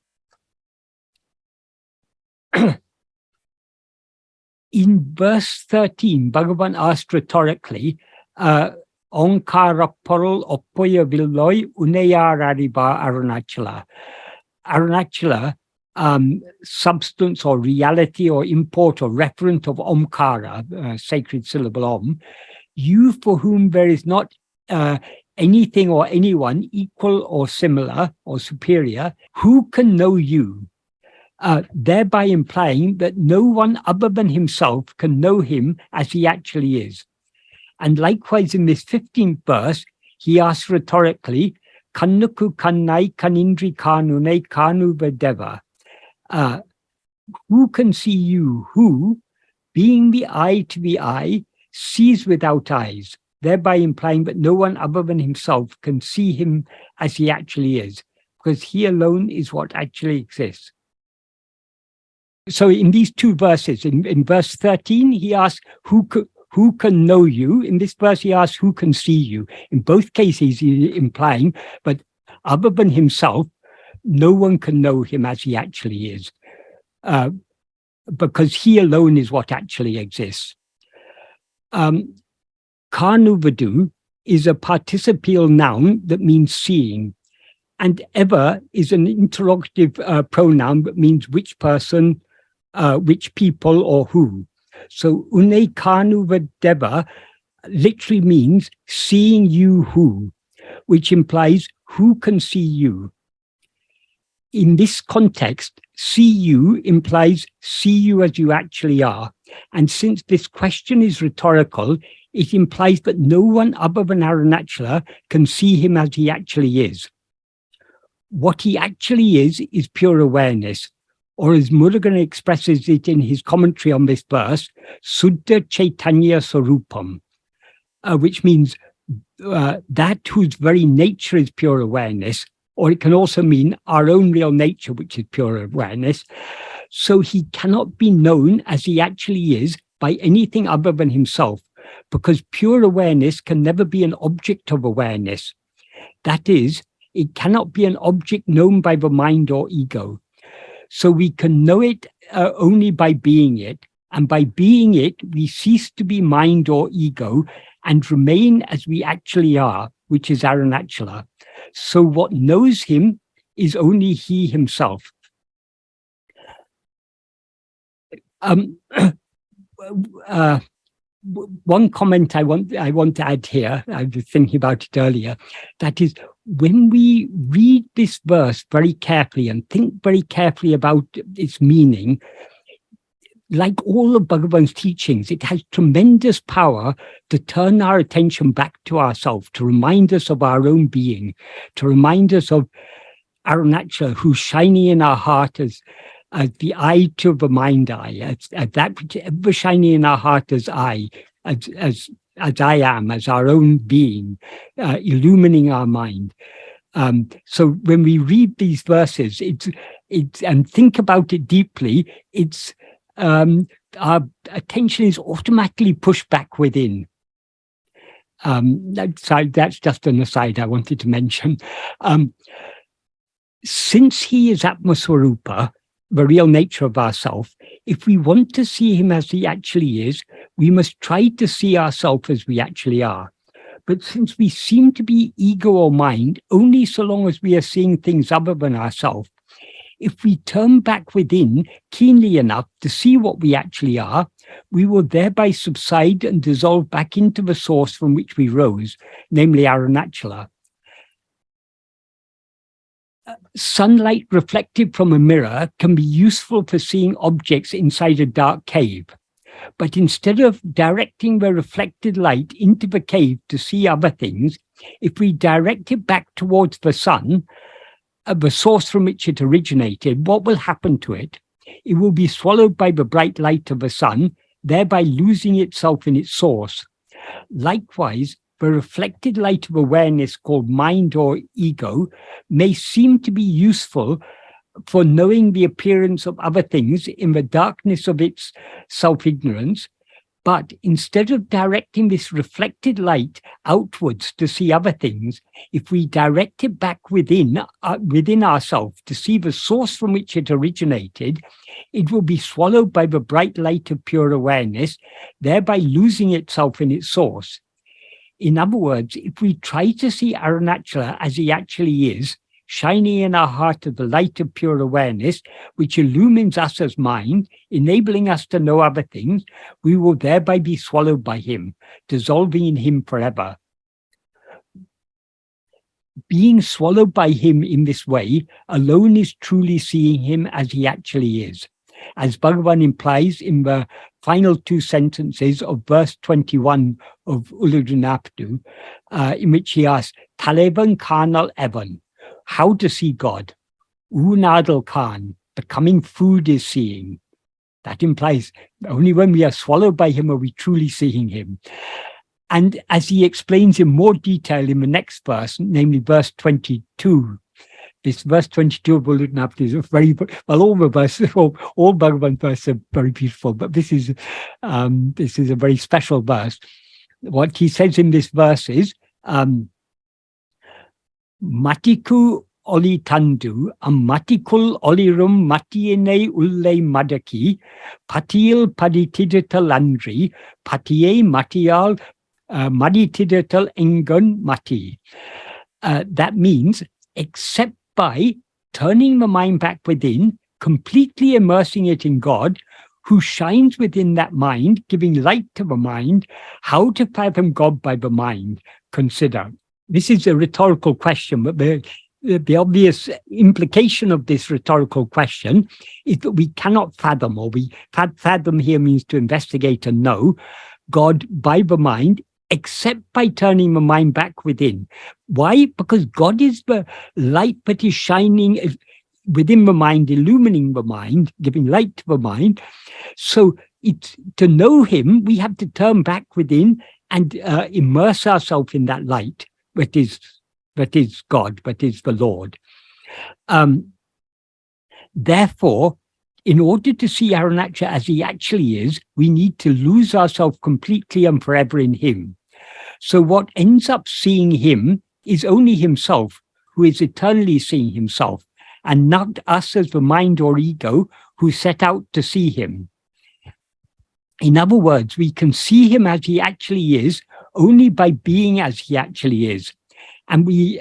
In verse 13, Bhagavan asked rhetorically, Oṅkāra porul oppoya villoi uṇayārariba Arunachala. Arunachala, substance or reality or import or referent of Oṅkāra, sacred syllable Om, you for whom there is not anything or anyone equal or similar or superior, who can know you? Thereby implying that no one other than himself can know him as he actually is. And likewise in this 15th verse, he asks rhetorically, kaṇṇukku kaṇṇāyk kaṇiṉṭṛi kāṇuṇaik kāṇuva devar. Who can see you, who, being the eye to the eye, sees without eyes, thereby implying that no one other than himself can see him as he actually is, because he alone is what actually exists. So in these two verses, in verse 13, he asks, who can know you? In this verse, he asks, who can see you? In both cases, he's implying that other than himself, no one can know him as he actually is, because he alone is what actually exists. Kāṇuvadu is a participial noun that means seeing, and evar is an interrogative pronoun that means which person, which people, or who. So uṇai kāṇuva devar literally means seeing you who, which implies who can see you. In this context, see you implies see you as you actually are. And since this question is rhetorical, it implies that no one other than Arunachala can see him as he actually is. What he actually is pure awareness, or as Murugan expresses it in his commentary on this verse, Suddha Chaitanya Sarupam, which means that whose very nature is pure awareness, or it can also mean our own real nature, which is pure awareness. So he cannot be known as he actually is by anything other than himself, because pure awareness can never be an object of awareness. That is, it cannot be an object known by the mind or ego. So we can know it only by being it, and by being it, we cease to be mind or ego and remain as we actually are, which is Arunachala. So what knows him is only he himself. One comment I want to add here, I was thinking about it earlier, that is, when we read this verse very carefully and think very carefully about its meaning, like all of Bhagavan's teachings, it has tremendous power to turn our attention back to ourselves, to remind us of our own being, to remind us of Arunachala, who's shining in our heart as the eye to the mind eye, as that which ever shining in our heart as I, as I am, as our own being, illumining our mind. So when we read these verses, it's and think about it deeply, it's our attention is automatically pushed back within. That's just an aside I wanted to mention. Since he is Atma-swarupa, the real nature of ourself, if we want to see him as he actually is, we must try to see ourselves as we actually are. But since we seem to be ego or mind only so long as we are seeing things other than ourselves, if we turn back within keenly enough to see what we actually are, we will thereby subside and dissolve back into the source from which we rose, namely Arunachala. Sunlight reflected from a mirror can be useful for seeing objects inside a dark cave. But instead of directing the reflected light into the cave to see other things, if we direct it back towards the sun, the source from which it originated, what will happen to it? It will be swallowed by the bright light of the sun, thereby losing itself in its source. Likewise, the reflected light of awareness called mind or ego may seem to be useful for knowing the appearance of other things in the darkness of its self-ignorance, but instead of directing this reflected light outwards to see other things, if we direct it back within ourselves to see the source from which it originated, it will be swallowed by the bright light of pure awareness, thereby losing itself in its source. In other words, if we try to see Arunachala as he actually is, shining in our heart of the light of pure awareness, which illumines us as mind, enabling us to know other things, we will thereby be swallowed by him, dissolving in him forever. Being swallowed by him in this way alone is truly seeing him as he actually is, as Bhagavan implies in the final two sentences of verse 21 of Ulladu, in which he asks, Talevan Karnal Evan, how to see God. Unadal Khan, becoming food is seeing. That implies only when we are swallowed by him are we truly seeing him. And as he explains in more detail in the next verse, namely verse 22, this verse 22 of Ulladu is very, well, all the verses, all Bhagavan verses are very beautiful, but this is a very special verse. What he says in this verse is, Matiku oli tandu, matikul olirum matiene ulle madaki, patil paditidital andri, patie matial maditidital engun mati. That means, except by turning the mind back within, completely immersing it in God, who shines within that mind, giving light to the mind, how to fathom God by the mind, consider. This is a rhetorical question, but the obvious implication of this rhetorical question is that we cannot fathom, or fathom here means to investigate and know, God by the mind, except by turning the mind back within. Why? Because God is the light that is shining within the mind, illumining the mind, giving light to the mind. So to know him, we have to turn back within and immerse ourselves in that light. That is God, that is the Lord. Therefore, in order to see Arunachala as he actually is, we need to lose ourselves completely and forever in him. So what ends up seeing him is only himself, who is eternally seeing himself, and not us as the mind or ego who set out to see him. In other words, we can see him as he actually is only by being as he actually is. And we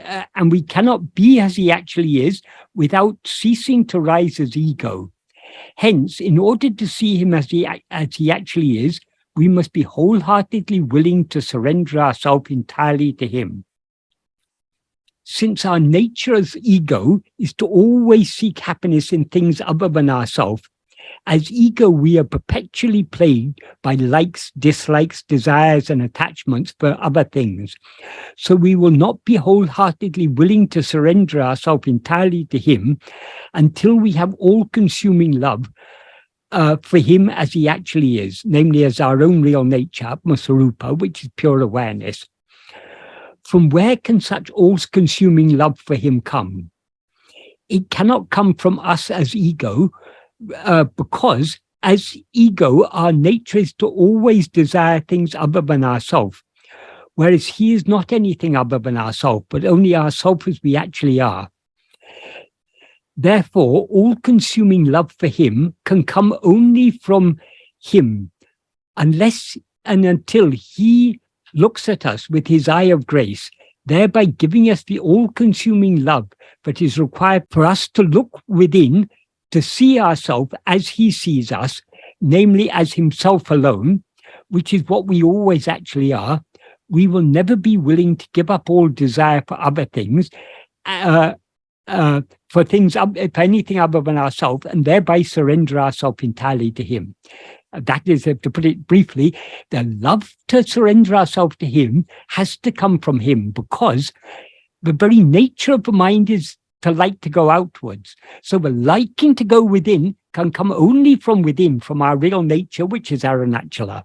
cannot be as he actually is without ceasing to rise as ego. Hence, in order to see him as he actually is, we must be wholeheartedly willing to surrender ourselves entirely to him. Since our nature as ego is to always seek happiness in things other than ourselves, as ego, we are perpetually plagued by likes, dislikes, desires, and attachments for other things. So we will not be wholeheartedly willing to surrender ourselves entirely to him until we have all-consuming love for him as he actually is, namely as our own real nature, Atma-vichara, which is pure awareness. From where can such all-consuming love for him come? It cannot come from us as ego, because as ego, our nature is to always desire things other than ourselves, whereas he is not anything other than ourselves, but only ourselves as we actually are. Therefore, all-consuming love for him can come only from him, unless and until he looks at us with his eye of grace, thereby giving us the all-consuming love that is required for us to look within, to see ourselves as he sees us, namely as himself alone, which is what we always actually are. We will never be willing to give up all desire for other things, for anything other than ourselves, and thereby surrender ourselves entirely to him. That is, to put it briefly, the love to surrender ourselves to him has to come from him, because the very nature of the mind is to like to go outwards. So the liking to go within can come only from within, from our real nature, which is Arunachala.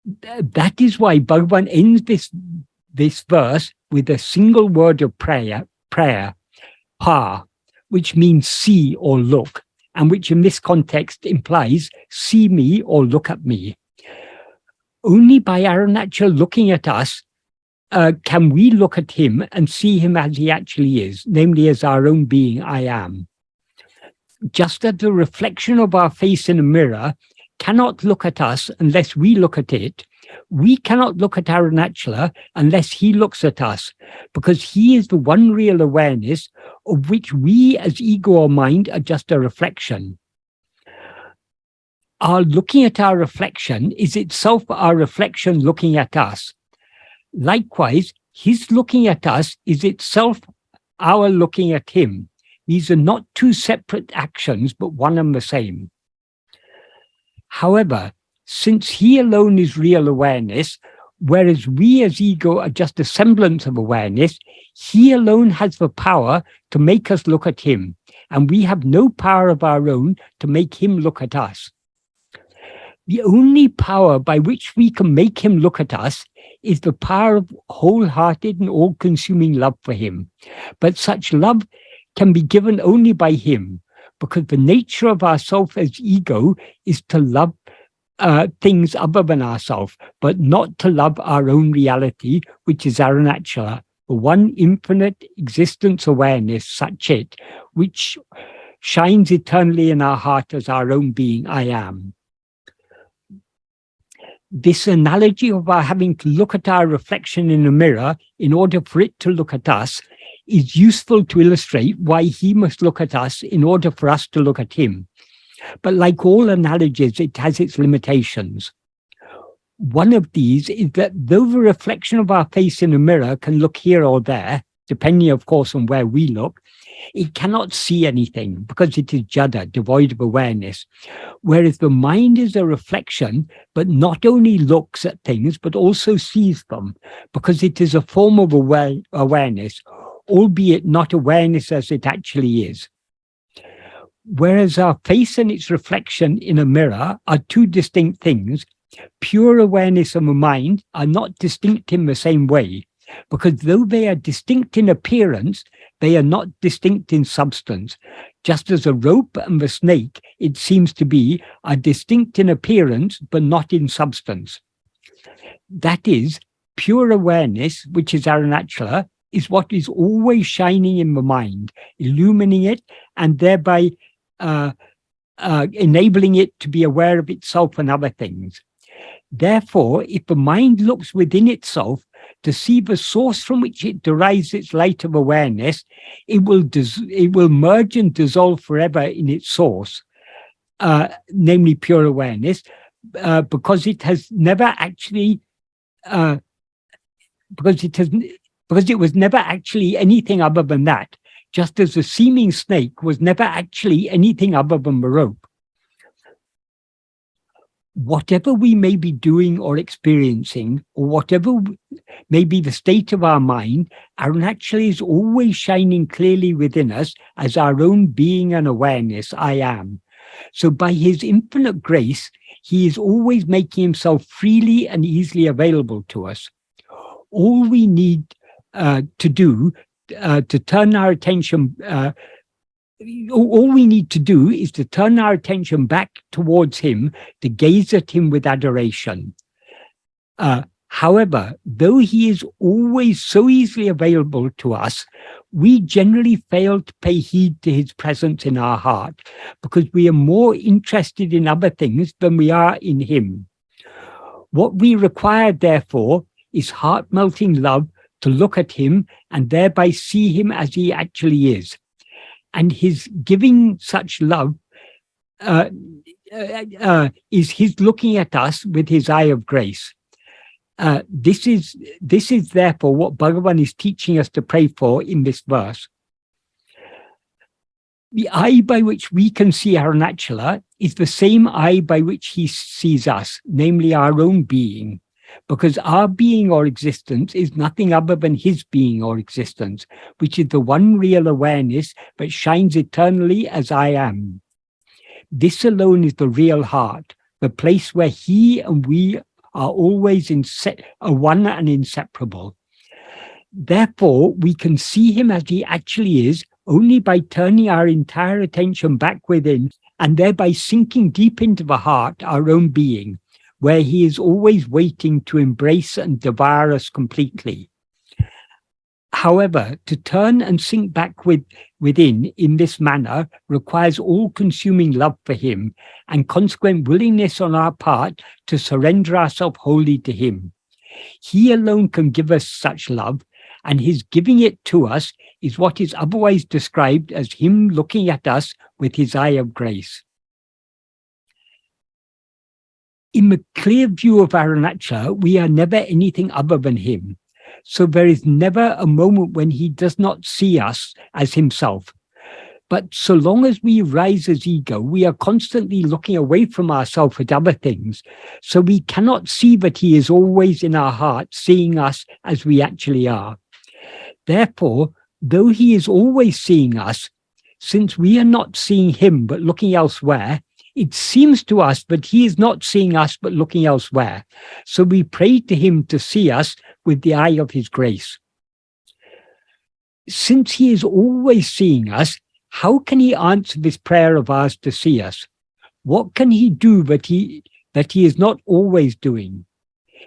That is why Bhagavan ends this verse with a single word of prayer, pa, which means see or look, and which in this context implies see me or look at me. Only by Arunachala looking at us can we look at him and see him as he actually is, namely as our own being, I am. Just as the reflection of our face in a mirror cannot look at us unless we look at it, we cannot look at Arunachala unless he looks at us, because he is the one real awareness of which we as ego or mind are just a reflection. Our looking at our reflection is itself our reflection looking at us. Likewise, his looking at us is itself our looking at him. These are not two separate actions, but one and the same. However, since he alone is real awareness, whereas we as ego are just a semblance of awareness, he alone has the power to make us look at him, and we have no power of our own to make him look at us. The only power by which we can make him look at us is the power of wholehearted and all-consuming love for him. But such love can be given only by him, because the nature of ourself as ego is to love things other than ourselves, but not to love our own reality, which is Arunachala, the one infinite existence awareness, such it, which shines eternally in our heart as our own being, I am. This analogy of our having to look at our reflection in a mirror in order for it to look at us is useful to illustrate why he must look at us in order for us to look at him. But like all analogies, it has its limitations. One of these is that though the reflection of our face in a mirror can look here or there, depending, of course, on where we look, it cannot see anything because it is jada, devoid of awareness. Whereas the mind is a reflection, but not only looks at things, but also sees them, because it is a form of awareness, albeit not awareness as it actually is. Whereas our face and its reflection in a mirror are two distinct things, pure awareness and the mind are not distinct in the same way, because though they are distinct in appearance, they are not distinct in substance. Just as a rope and the snake, it seems to be, are distinct in appearance, but not in substance. That is, pure awareness, which is Arunachala, is what is always shining in the mind, illumining it, and thereby enabling it to be aware of itself and other things. Therefore, if the mind looks within itself to see the source from which it derives its light of awareness, it will merge and dissolve forever in its source, namely pure awareness, because it has never actually, because it was never actually anything other than that, just as the seeming snake was never actually anything other than the rope. Whatever we may be doing or experiencing, or whatever may be the state of our mind, Arunachala is always shining clearly within us as our own being and awareness, I am. So by his infinite grace, he is always making himself freely and easily available to us. All we need to do to turn our attention, all we need to do is to turn our attention back towards him, to gaze at him with adoration. However, though he is always so easily available to us, we generally fail to pay heed to his presence in our heart because we are more interested in other things than we are in him. What we require, therefore, is heart-melting love to look at him and thereby see him as he actually is. And his giving such love is his looking at us with his eye of grace. This is therefore what Bhagavan is teaching us to pray for in this verse. The eye by which we can see Arunachala is the same eye by which he sees us, namely our own being, because our being or existence is nothing other than his being or existence, which is the one real awareness that shines eternally as I am. This alone is the real heart, the place where he and we are always one and inseparable. Therefore, we can see him as he actually is only by turning our entire attention back within and thereby sinking deep into the heart, our own being, where he is always waiting to embrace and devour us completely. However, to turn and sink back within in this manner requires all-consuming love for him and consequent willingness on our part to surrender ourselves wholly to him. He alone can give us such love, and his giving it to us is what is otherwise described as him looking at us with his eye of grace. In the clear view of Arunachala, we are never anything other than him. So there is never a moment when he does not see us as himself. But so long as we rise as ego, we are constantly looking away from ourselves at other things. So we cannot see that he is always in our heart, seeing us as we actually are. Therefore, though he is always seeing us, since we are not seeing him but looking elsewhere, it seems to us that he is not seeing us but looking elsewhere. So we pray to him to see us with the eye of his grace. Since he is always seeing us, how can he answer this prayer of ours to see us? What can he do that he is not always doing?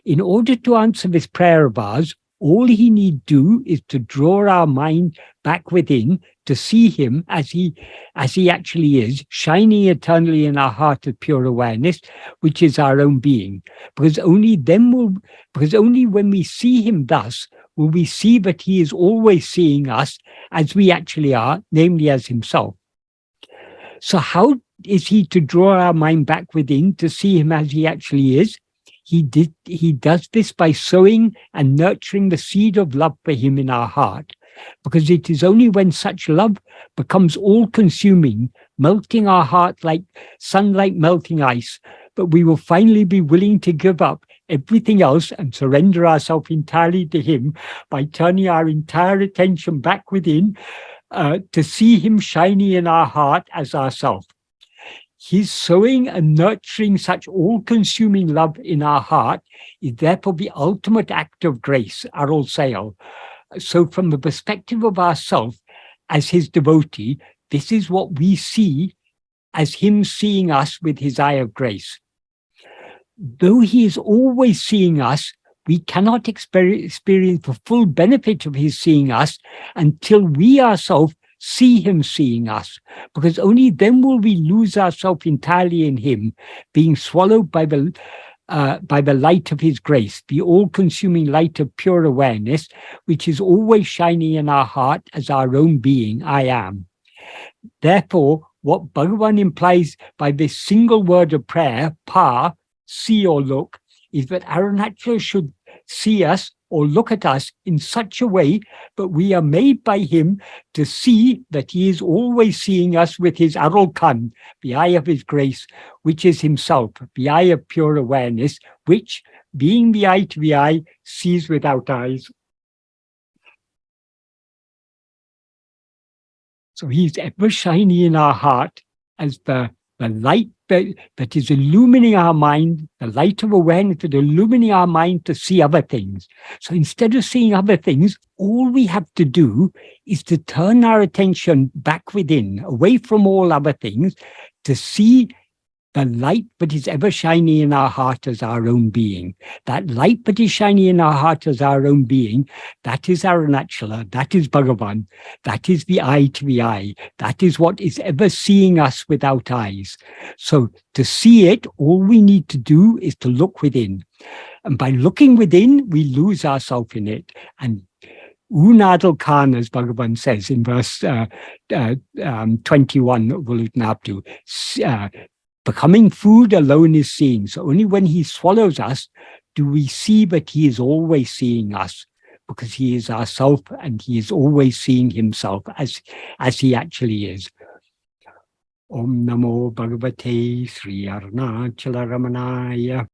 In order to answer this prayer of ours, all he need do is to draw our mind back within to see him as he actually is, shining eternally in our heart of pure awareness, which is our own being. Because only when we see him thus will we see that he is always seeing us as we actually are, namely as himself. So how is he to draw our mind back within to see him as he actually is? He does this by sowing and nurturing the seed of love for him in our heart, because it is only when such love becomes all-consuming, melting our heart like sunlight melting ice, that we will finally be willing to give up everything else and surrender ourselves entirely to him by turning our entire attention back within to see him shining in our heart as ourself. His sowing and nurturing such all-consuming love in our heart is therefore the ultimate act of grace, aruṇācalā. So from the perspective of ourself as his devotee, this is what we see as him seeing us with his eye of grace. Though he is always seeing us, we cannot experience the full benefit of his seeing us until we ourselves see him seeing us, because only then will we lose ourselves entirely in him, being swallowed by the light of his grace, the all-consuming light of pure awareness, which is always shining in our heart as our own being, I am. Therefore, what Bhagavan implies by this single word of prayer, pa, see or look, is that Arunachala should see us or look at us in such a way that we are made by him to see that he is always seeing us with his aruṇācalā, the eye of his grace, which is himself, the eye of pure awareness, which, being the eye to the eye, sees without eyes. So he's ever shining in our heart as the light that is illumining our mind, the light of awareness that is illumining our mind to see other things. So instead of seeing other things, all we have to do is to turn our attention back within, away from all other things, to see the light that is ever shining in our heart as our own being. That light that is shining in our heart as our own being, that is Arunachala, that is Bhagavan, that is the eye to the eye, that is what is ever seeing us without eyes. So to see it, all we need to do is to look within. And by looking within, we lose ourselves in it. And uṇādalkāna, as Bhagavan says in verse 21 of Uṇai, becoming food alone is seeing. So only when he swallows us do we see that he is always seeing us, because he is ourself and he is always seeing himself as he actually is. Om Namo Bhagavate Śrī Aruṇācala Ramanaaya.